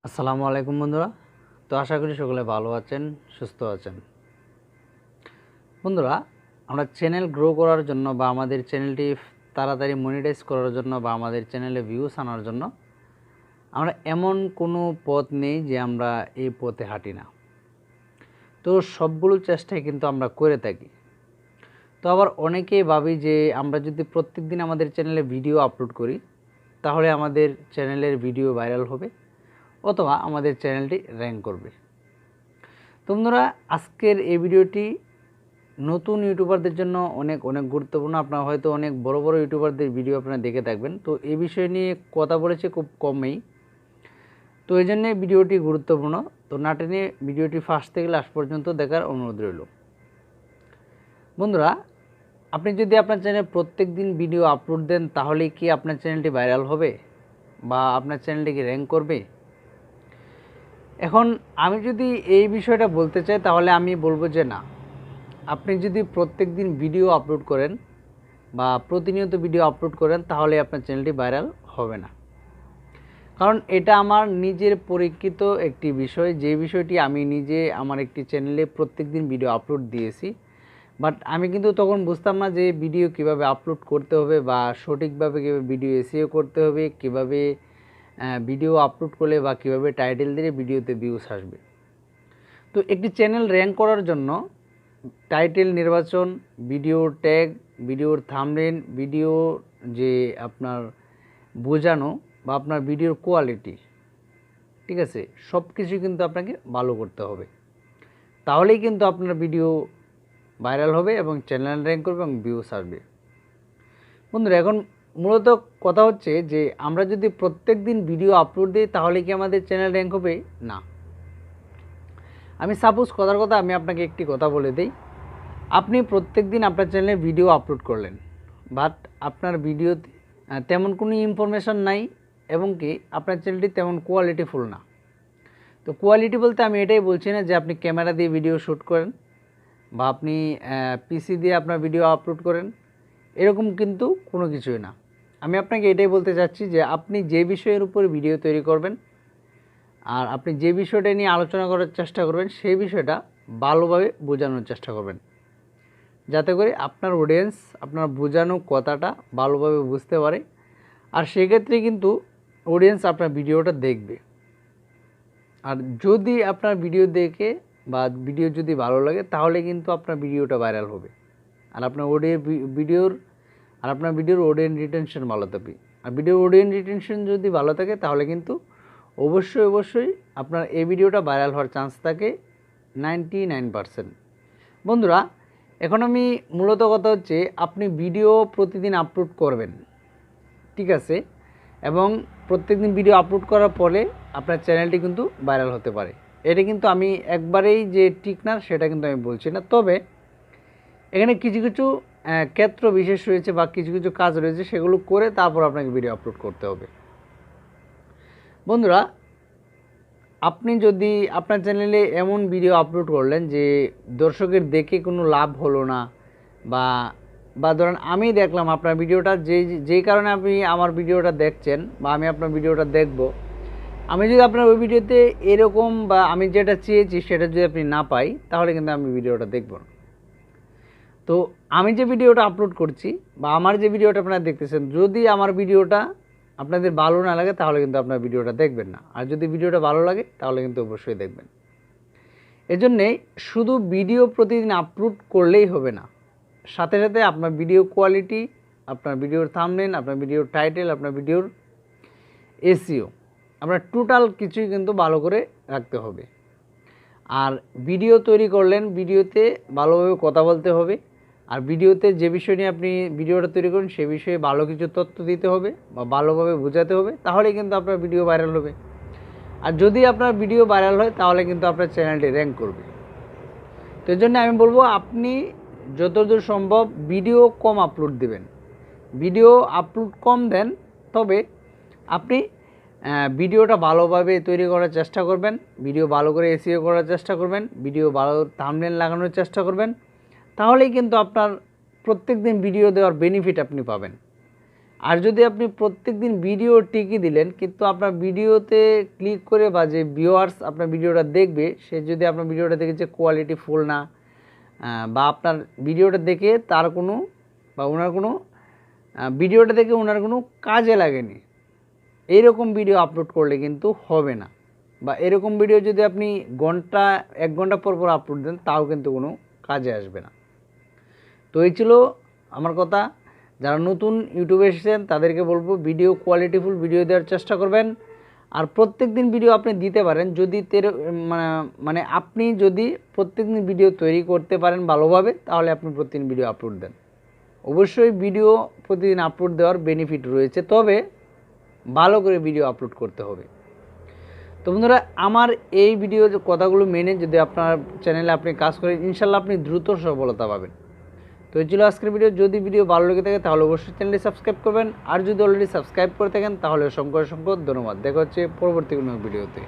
আসসালামু আলাইকুম বন্ধুরা। তো আশা করি সকলে ভালো আছেন, সুস্থ আছেন। বন্ধুরা, আমরা চ্যানেল গ্রো করার জন্য বা আমাদের চ্যানেলটি তাড়াতাড়ি মনিটাইজ করার জন্য বা আমাদের চ্যানেলে ভিউস আনার জন্য আমরা এমন কোনো পথ নেই যে আমরা এই পথে হাঁটি না। তো সবগুলো চেষ্টাই কিন্তু আমরা করে থাকি। তো আবার অনেকেই ভাবি যে আমরা যদি প্রত্যেকদিন আমাদের চ্যানেলে ভিডিও আপলোড করি তাহলে আমাদের চ্যানেলের ভিডিও ভাইরাল হবে অথবা আমাদের চ্যানেলটি র্যাঙ্ক করবে। তো বন্ধুরা, আজকের এই ভিডিওটি নতুন ইউটিউবারদের জন্য অনেক গুরুত্বপূর্ণ। আপনারা হয়তো অনেক বড় বড় ইউটিউবারদের ভিডিও আপনারা দেখে থাকবেন, তো এই বিষয় নিয়ে কথা বলেছে খুব কমই, তো এই জন্যে ভিডিওটি গুরুত্বপূর্ণ। তো না টেনে ভিডিওটি ফার্স্ট থেকে লাস্ট পর্যন্ত দেখার অনুরোধ রইল। বন্ধুরা, আপনি যদি আপনার চ্যানেলে প্রত্যেক দিন ভিডিও আপলোড দেন তাহলে কি আপনার চ্যানেলটি ভাইরাল হবে বা আপনার চ্যানেলটি কি র্যাঙ্ক করবে? এখন আমি যদি এই বিষয়টা বলতে চাই তাহলে আমি বলবো যে না, আপনি যদি প্রত্যেক দিন ভিডিও আপলোড করেন বা প্রতিনিয়ত ভিডিও আপলোড করেন তাহলে আপনার চ্যানেলটি ভাইরাল হবে না। কারণ এটা আমার নিজের পরীক্ষিত একটি বিষয়, যে বিষয়টি আমি নিজে আমার একটি চ্যানেলে প্রত্যেক দিন ভিডিও আপলোড দিয়েছি। বাট আমি কিন্তু তখন বুঝতাম না যে ভিডিও কিভাবে আপলোড করতে হবে বা সঠিকভাবে কীভাবে ভিডিও এসইও করতে হবে, কিভাবে ভিডিও আপলোড করলে বা কিভাবে টাইটেল দিলে ভিডিওতে ভিউস আসবে। তো একটি চ্যানেল র্যাঙ্ক করার জন্য টাইটেল নির্বাচন, ভিডিও ট্যাগ, ভিডিওর থাম্বনেল, ভিডিও যে আপনার বোঝানো বা আপনার ভিডিওর কোয়ালিটি, ঠিক আছে, সব কিছু কিন্তু আপনাকে ভালো করতে হবে। তাহলেই কিন্তু আপনার ভিডিও ভাইরাল হবে এবং চ্যানেল র্যাঙ্ক করবে এবং ভিউস আসবে। বন্ধুরা, এখন মূলত কথা হচ্ছে যে আমরা যদি প্রত্যেক দিন ভিডিও আপলোড দিই তাহলে কি আমাদের চ্যানেল র্যাঙ্ক হবে? না। আমি সাপোজ কথার কথা আমি আপনাকে একটি কথা বলে দিই। আপনি প্রত্যেক দিন আপনার চ্যানেলে ভিডিও আপলোড করলেন, বাট আপনার ভিডিওতে তেমন কোনো ইনফরমেশন নাই এবং কি আপনার চ্যানেলটি তেমন কোয়ালিটিফুল না। তো কোয়ালিটি বলতে আমি এটাই বলছি না যে আপনি ক্যামেরা দিয়ে ভিডিও শ্যুট করেন বা আপনি পিসি দিয়ে আপনার ভিডিও আপলোড করেন, এরকম কিন্তু কোনো কিছুই না। আমি আপনাকে এটাই বলতে চাচ্ছি যে আপনি যে বিষয়ের উপর ভিডিও তৈরি করবেন আর আপনি যে বিষয়টা নিয়ে আলোচনা করার চেষ্টা করবেন সেই বিষয়টা ভালোভাবে বোঝানোর চেষ্টা করবেন, যাতে করে আপনার অডিয়েন্স আপনার বোঝানো কথাটা ভালোভাবে বুঝতে পারে। আর সেক্ষেত্রে কিন্তু অডিয়েন্স আপনার ভিডিওটা দেখবে। আর যদি আপনার ভিডিও দেখে বা ভিডিও যদি ভালো লাগে তাহলে কিন্তু আপনার ভিডিওটা ভাইরাল হবে আর আপনার ভিডিওর অডিয়েন্স রিটেনশন ভালো থাকবে। আর ভিডিওর অডিয়েন্স রিটেনশন যদি ভালো থাকে তাহলে কিন্তু অবশ্যই আপনার এই ভিডিওটা ভাইরাল হওয়ার চান্স থাকে 99%। বন্ধুরা, এখন আমি মূলত কথা হচ্ছে আপনি ভিডিও প্রতিদিন আপলোড করবেন, ঠিক আছে, এবং প্রত্যেকদিন ভিডিও আপলোড করার পরে আপনার চ্যানেলটি কিন্তু ভাইরাল হতে পারে। এটা কিন্তু আমি একবারেই যে ঠিক না সেটা কিন্তু আমি বলছি না, তবে এখানে কিছু ক্ষেত্র বিশেষ রয়েছে বা কিছু কাজ রয়েছে, সেগুলো করে তারপর আপনাকে ভিডিও আপলোড করতে হবে। বন্ধুরা, আপনি যদি আপনার চ্যানেলে এমন ভিডিও আপলোড করলেন যে দর্শকের দেখে কোনো লাভ হলো না বা ধরেন আমি দেখলাম আপনার ভিডিওটা, যেই কারণে আপনি আমার ভিডিওটা দেখছেন বা আমি আপনার ভিডিওটা দেখব, আমি যদি আপনার ওই ভিডিওতে এরকম বা আমি যেটা চেয়েছি সেটা যদি আপনি না পাই তাহলে কিন্তু আমি ভিডিওটা দেখব না। তো আমি যে ভিডিওটা আপলোড করছি বা আমার যে ভিডিওটা আপনারা দেখতেছেন, যদি আমার ভিডিওটা আপনাদের ভালো না লাগে তাহলে কিন্তু আপনার ভিডিওটা দেখবেন না, আর যদি ভিডিওটা ভালো লাগে তাহলে কিন্তু অবশ্যই দেখবেন। এজন্যে শুধু ভিডিও প্রতিদিন আপলোড করলেই হবে না, সাথে সাথে আপনার ভিডিও কোয়ালিটি, আপনার ভিডিওর থাম্বনেল, আপনার ভিডিওর টাইটেল, আপনার ভিডিওর এসইও, আপনার টোটাল কিছুই কিন্তু ভালো করে রাখতে হবে। আর ভিডিও তৈরি করলেন, ভিডিওতে ভালোভাবে কথা বলতে হবে, আর ভিডিওতে যে বিষয় নিয়ে আপনি ভিডিওটা তৈরি করেন সে বিষয়ে ভালো কিছু তথ্য দিতে হবে বা ভালোভাবে বোঝাতে হবে, তাহলেই কিন্তু আপনার ভিডিও ভাইরাল হবে। আর যদি আপনার ভিডিও ভাইরাল হয় তাহলে কিন্তু আপনার চ্যানেলটি র্যাঙ্ক করবে। তো এই জন্য আমি বলবো আপনি যতদূর সম্ভব ভিডিও কম আপলোড দেবেন, ভিডিও আপলোড কম দেন, তবে আপনি ভিডিওটা ভালোভাবে তৈরি করার চেষ্টা করবেন, ভিডিও ভালো করে এসইও করার চেষ্টা করবেন, ভিডিও ভালো থাম্বনেল লাগানোর চেষ্টা করবেন, তাহলেই কিন্তু আপনার প্রত্যেক দিন ভিডিও দেওয়ার বেনিফিট আপনি পাবেন। আর যদি আপনি প্রত্যেকদিন ভিডিও টিকি দিলেন কিন্তু আপনার ভিডিওতে ক্লিক করে বা যে ভিউয়ার্স আপনার ভিডিওটা দেখবে সে যদি আপনার ভিডিওটা দেখে যে কোয়ালিটি ফুল না বা আপনার ভিডিওটা দেখে তার কোনো বা ওনার কোনো ভিডিওটা দেখে ওনার কোনো কাজে লাগেনি, এইরকম ভিডিও আপলোড করলে কিন্তু হবে না। বা এরকম ভিডিও যদি আপনি এক ঘন্টা পর পর আপলোড দেন তাও কিন্তু কোনো কাজে আসবে না। তো এই ছিল আমার কথা। যারা নতুন ইউটিউবে এসেছেন তাদেরকে বলবো ভিডিও কোয়ালিটিফুল ভিডিও দেওয়ার চেষ্টা করবেন। আর প্রত্যেক দিন ভিডিও আপনি দিতে পারেন যদি মানে আপনি যদি প্রত্যেক দিন ভিডিও তৈরি করতে পারেন ভালোভাবে, তাহলে আপনি প্রতিদিন ভিডিও আপলোড দেন। অবশ্যই ভিডিও প্রতিদিন আপলোড দেওয়ার বেনিফিট রয়েছে, তবে ভালো করে ভিডিও আপলোড করতে হবে। তো বন্ধুরা, আমার এই ভিডিও কথাগুলো মেনে যদি আপনার চ্যানেলে আপনি কাজ করেন, ইনশাল্লাহ আপনি দ্রুত সফলতা পাবেন। তো এই ছিল আজকের ভিডিও। যদি ভিডিও ভালো লেগে থাকে তাহলে অবশ্যই চ্যানেলটি সাবস্ক্রাইব করবেন, আর যদি অলরেডি সাবস্ক্রাইব করে থাকেন তাহলে অসংখ্য ধন্যবাদ। দেখা হচ্ছে পরবর্তী কোনো ভিডিওতে।